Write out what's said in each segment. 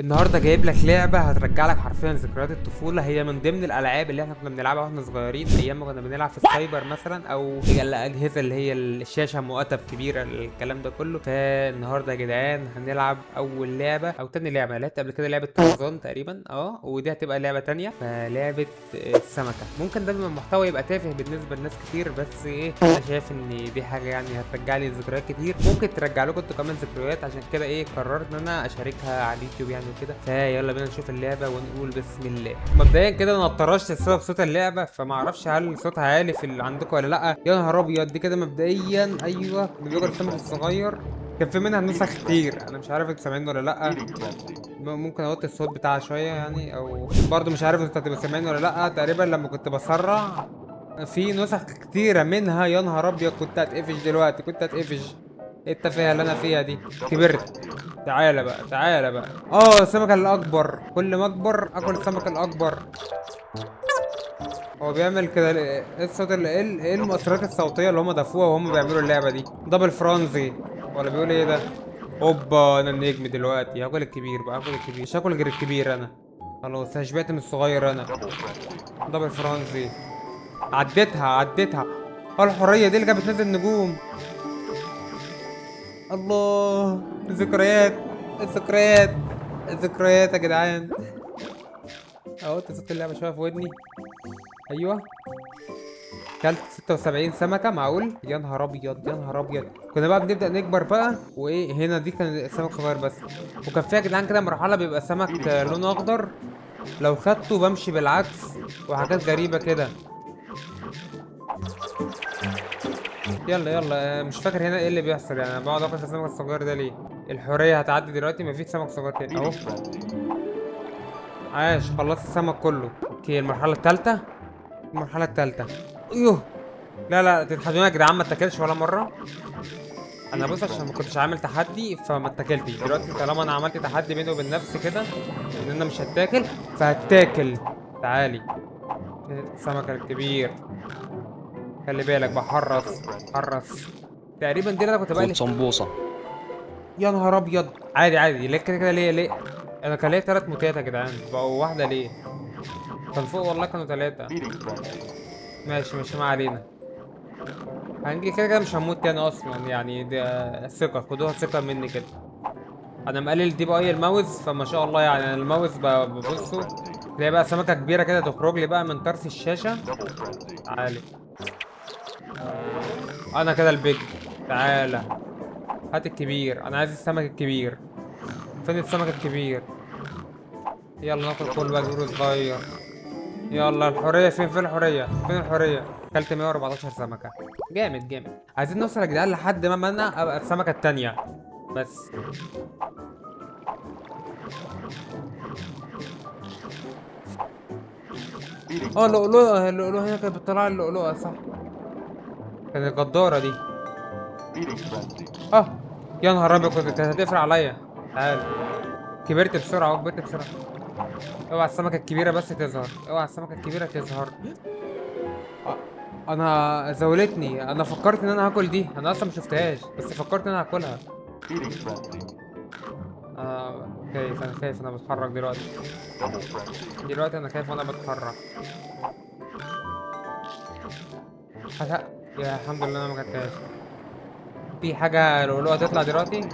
النهارده جايب لك لعبه هترجع لك حرفيا ذكريات الطفوله. هي من ضمن الالعاب اللي احنا كنا بنلعبها واحنا صغيرين، ايام ما كنا بنلعب في السايبر مثلا، او الاجهزه اللي هي الشاشه مؤتب كبيره، الكلام ده كله. فالنهارده يا جدعان هنلعب اول لعبه او تاني لعبه. أنا لعبت قبل كده لعبه طرزان تقريبا، ودي هتبقى لعبه تانية. فلعبه السمكه. ممكن ده المحتوى يبقى تافه بالنسبه لناس كتير، بس انا شايف ان دي حاجه يعني هترجع لي ذكريات كتير، ممكن ترجع لكم انتوا كمان ذكريات. عشان كده قررت ان انا اشاركها على اليوتيوب يعني وكده. فيلا بينا نشوف اللعبه ونقول بسم الله. مبدئيا كده انا اتطرشت بسبب صوت اللعبه، فما اعرفش هل صوتها عالي في اللي عندكم ولا لا. يا نهار ابيض، دي كده مبدئيا ايوه كنا بياكل السمك الصغير. كان في منها نسخ كتير، انا مش عارف انتوا سامعين ولا لا. ممكن اوطي الصوت بتاعها شويه يعني، او برضو مش عارف انتوا هتبقوا سامعين ولا لا. تقريبا لما كنت بسرع في نسخ كتيره منها. يا نهار ابيض، كنت هتقفش دلوقتي، كنت هتقفش. ايه التفاهه اللي انا فيها دي؟ كبرت. تعالى بقى، تعالى بقى. السمكة الأكبر، كل ما أكبر آكل السمكة الأكبر. هو بيعمل كده إيه الصوت إيه المؤثرات الصوتية اللي هم ضافوها وهم بيعملوا اللعبة دي؟ دبل فرنزي ولا بيقول إيه ده؟ هوبا، أنا النجم دلوقتي. هاكل الكبير بقى، هاكل الكبير، مش هاكل غير الكبير أنا. خلاص أنا شبعت من الصغير أنا. دبل فرنزي. عديتها عديتها. الحرية دي اللي كانت بتنزل نجوم. الله، الذكريات، الذكريات، الذكريات يا جدعان. اهو صوت اللعبة شوية في ودني. ايوه. كلت 76 سمكة، معقول؟ يا نهار ابيض، يا نهار ابيض. كنا بقى بنبدأ نكبر بقى، هنا دي كان السمك صغير بس. وكان فيها يا جدعان كده مرحلة بيبقى سمك لونه اخضر، لو خدته بمشي بالعكس، وحاجات غريبة كده. يلا يلا، مش فاكر هنا ايه اللي بيحصل يعني. انا بقعد اكل في السمك الصغير ده ليه؟ الحورية هتعدي دلوقتي، مفيش سمك صغير تاني اهو. عاش، خلصت السمك كله. اوكي، المرحلة التالتة. المرحلة التالتة. ايوه. لا لا، تتحدوني يا جدعان، ما اتاكلش ولا مرة. انا بص، عشان ما كنتش عامل تحدي فما اتاكلتش. دلوقتي طالما انا عملت تحدي بيني وبين نفسي كده ان انا مش هتاكل، فهتاكل. تعالي. السمك الكبير. خلي بالك بحرص. حرص. تقريبا دي اللي انا كنت خد بقلي. صنبوصة. يا نهار ابيض، عادي عادي. ليه كده كده؟ ليه؟ انا كان ليا 3 موتات يا جدعان، بقوا واحده ليه؟ كان فوق والله كانوا 3. ماشي ماشي، ما علينا. هنجي كده كده مش هموت تاني اصلا يعني. ده ثقه، خدوها ثقه مني كده. انا مقلل دي بقى الماوس، فما شاء الله يعني. انا الماوس ببصه تلاقي بقى سمكه كبيره كده تخرج لي بقى من طرف الشاشه. تعالي. انا كده البيج. تعالى. هات الكبير، انا عايز السمك الكبير. فين السمك الكبير؟ يلا ناكل كل بقى كبير وصغير. يلا الحوريه فين؟ فين الحوريه؟ فين الحوريه؟ اكلت 114 سمكه. جامد جامد. عايزين نوصل يا جدعان لحد ما انا ابقى السمكه التانيه بس. اللؤلؤه، اللؤلؤه هنا كانت بتطلع اللؤلؤه صح. كانت الغداره دي. اه. يا نهار ابيض، كنت هتقفل عليا. تعال. كبرت بسرعه اهو، كبرت بسرعه. اوعى السمكه الكبيره بس تظهر، اوعى السمكه الكبيره تظهر. آه. انا زولتني، انا فكرت ان انا هاكل دي. انا اصلا ما شفتهاش بس فكرت ان انا هاكلها. خايف، انا خايف، انا بتحرك دلوقتي. دلوقتي انا خايف وانا بتحرك. هلا. يا الحمد لله انا ما اكلتهاش. في حاجه لؤلؤه تطلع دلوقتي.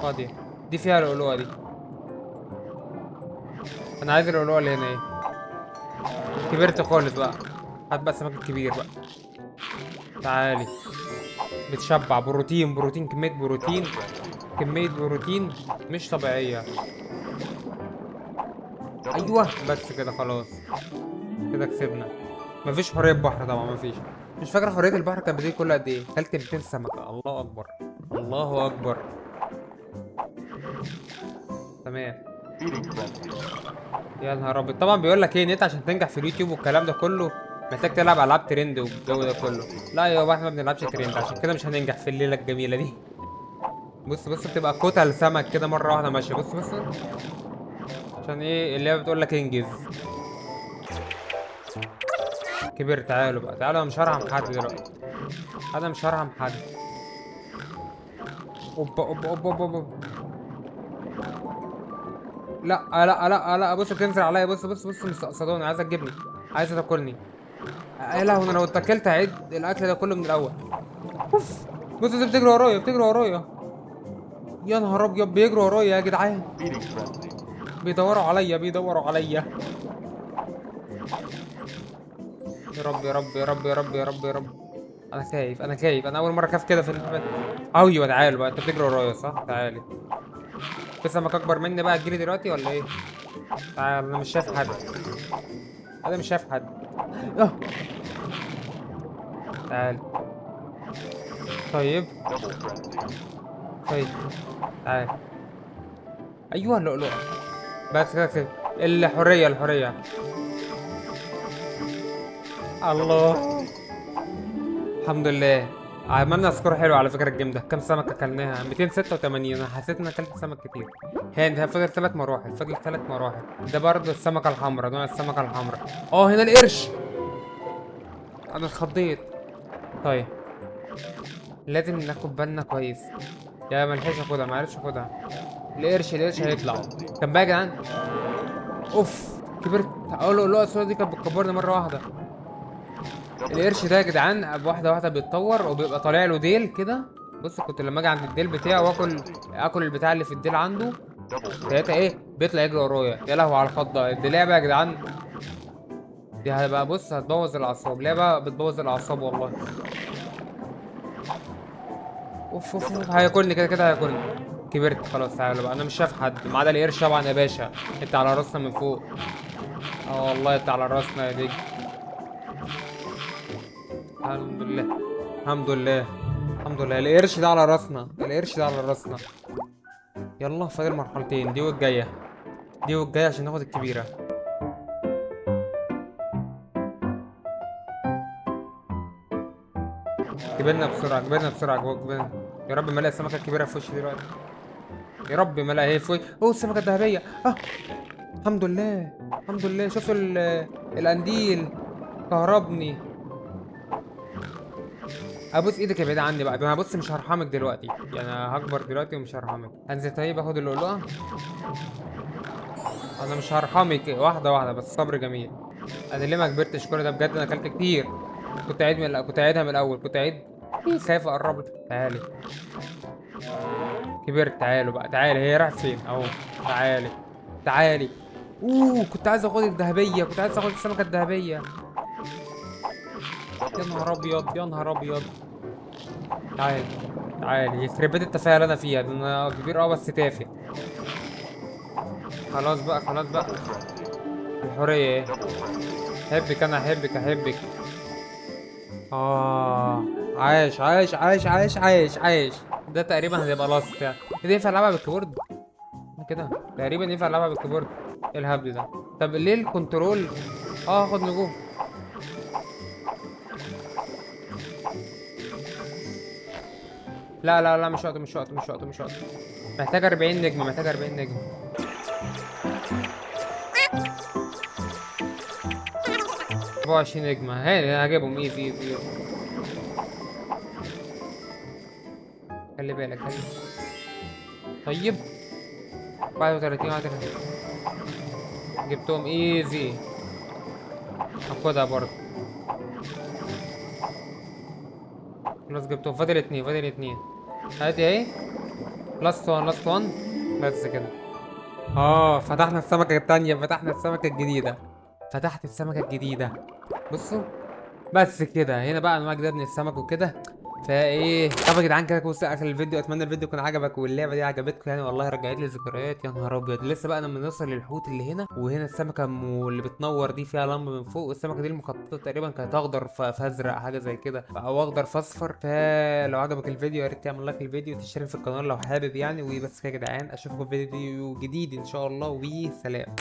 فاضيه. دي فيها لؤلؤه دي. انا عايز اللؤلؤه اللي هنا ايه. كبرت خالص بقى. هات بقى السمك الكبير بقى. تعالي. بتشبع بروتين، بروتين، كمية بروتين. كمية بروتين مش طبيعية. ايوه بس كده خلاص. كده كسبنا. مفيش حرية بحر طبعا، مفيش. مش فاكر حرية البحر كانت بتيجي كل قد ايه. كلت 200 سمكة، الله اكبر. الله اكبر. تمام. يا نهار ابيض. طبعا بيقول لك ايه، ان انت عشان تنجح في اليوتيوب والكلام ده كله محتاج تلعب العاب ترند والجو ده كله. لا يا بابا، احنا ما بنلعبش ترند، عشان كده مش هننجح في الليلة الجميلة دي. بص بص، بتبقى كتل سمك كده مرة واحدة ماشية. بص بص. عشان اللعبة بتقول لك انجز. كبر. تعالوا بقى، تعالوا. انا مش هرحم حد دلوقتي. انا مش هرحم حد. اوبا اوبا اوبا اوبا أوبا. لا لا لا لا، بص بتنزل عليا، بص بص بص مستقصداني، عايزه تجيبني، عايزه تاكلني. يا لهوي، انا لو اتاكلت هعيد الاكل ده كله من الاول. اوف. بص بص، بتجري ورايا بتجري ورايا. يا نهار ابيض، بيجروا ورايا يا جدعان. بيدوروا عليا بيدوروا عليا. يا رب يا رب يا رب يا رب يا رب يا رب. انا خايف انا خايف، انا اول مره اخاف كده في اللعبه. ايوه تعالوا بقى، انت بتجري ورايا صح؟ تعالي. في سمك اكبر مني بقى تجيلي دلوقتي ولا ايه؟ تعال، انا مش شايف حد. انا مش شايف حد. اه. تعال. طيب. طيب. تعال. ايوه اللؤلؤه. بس كده كده. الحريه الحريه. الله. الحمد لله. عملنا سكور حلو على فكره الجيم ده. كام سمكه اكلناها؟ 286. انا حسيت ان اكلت سمك كتير. هاني فاضل 3 مراحل، فاضل 3 مراحل. ده برضه السمكه الحمراء، نوع السمكه الحمراء. اه هنا القرش. انا اتخضيت. طيب. لازم ناخد بالنا كويس. يا ملحقش اخدها، معرفش اخدها. القرش هيطلع. كان بقى يا جدعان. اوف. كبرت. اقول له اللقطه دي كانت بتكبرني مره واحده. القرش ده يا جدعان واحده واحده بيتطور وبيبقى طالع له ديل كده. بص كنت لما اجي عند الديل بتاعه واكل، اكل البتاع اللي في الديل عنده. ساعتها ايه بيطلع يجري ورايا. يا لهوي على الخضه دي لعبه يا جدعان. دي هتبقى بص هتبوظ الاعصاب، لعبه بتبوظ الاعصاب والله. اوف اوف اوف، هياكلني كده كده هياكلني. كبرت خلاص. تعالى بقى، انا مش شايف حد ما عدا القرش طبعا يا باشا. انت على راسنا من فوق. اه والله انت على راسنا يا ديج. الحمد لله. الحمد لله. الحمد لله القرش ده على راسنا، القرش ده على راسنا. يلا فاضل مرحلتين، دي والجايه. دي والجايه عشان ناخد الكبيره. كبرنا بسرعه كبرنا بسرعه جوه كبرنا. يا رب ما الاقي السمكه الكبيره في وشي دلوقتي. يا رب ما الاقي هي في وشي. اوه السمكه الذهبيه. اه. الحمد لله. الحمد لله. شوف القنديل. كهربني. ابوس ايدك يا بعيد عني بقى. انا بص مش هرحمك دلوقتي يعني، هكبر دلوقتي ومش هرحمك. انزل طيب اخد اللؤلؤه. انا مش هرحمك، واحده واحده بس صبر جميل. انا ليه ما كبرتش كل ده بجد؟ انا اكلت كتير. كنت عيدها من الاول، كنت عيد. خايف اقرب لك. تعالي. كبرت. تعالوا بقى تعالي، هي راحت فين اهو. تعالي. تعالي. اوه كنت عايز اخد الذهبيه، كنت عايز اخد السمكه الذهبيه. يا نهار ابيض يا نهار ابيض. تعالي. تعالي يخرب بيت التفاهه اللي انا فيها ده. انا كبير اه بس تافه. خلاص بقى خلاص بقى. الحريه ايه. احبك انا احبك احبك. عايش عايش عايش عايش عايش عايش. ده تقريبا هتبقى لاست يعني. كده ينفع العبها بالكيبورد؟ كده تقريبا ينفع العبها بالكيبورد. ايه الهبد ده؟ طب ليه الكنترول؟ اه هاخد نجوم. لا لا لا، مش وقت مش وقت مش وقت مش وقت. محتاج 40 نجمة، محتاج 40 نجمة. 24 نجمة هاني هجيبهم ايزي ايزي ايزي. خلي بالك خلي. طيب. 31 31. جبتهم ايزي. هاخدها برضه. خلاص جبتهم، فاضل اتنين فاضل اتنين. هاتي اهي. لاست وان لاست وان. بس كده. فتحنا السمكة التانية، فتحنا السمكة الجديدة. فتحت السمكة الجديدة. بصوا. بس كده هنا بقى انواع جديده من السمك وكده. فايه طب يا جدعان كده بص اخر الفيديو. اتمنى الفيديو يكون عجبك واللعبه دي عجبتكم يعني، والله رجعت لي ذكريات. يا نهار ابيض لسه بقى لما نوصل للحوت اللي هنا. وهنا السمكه اللي بتنور دي فيها لمبه من فوق. والسمكه دي المخططه تقريبا كانت اخضر فازرق حاجه زي كده، او اخضر فاصفر. فلو عجبك الفيديو يا ريت تعمل لايك للفيديو وتشترك في القناه لو حابب يعني. وبس كده يا جدعان اشوفكم في فيديو جديد ان شاء الله، وسلام.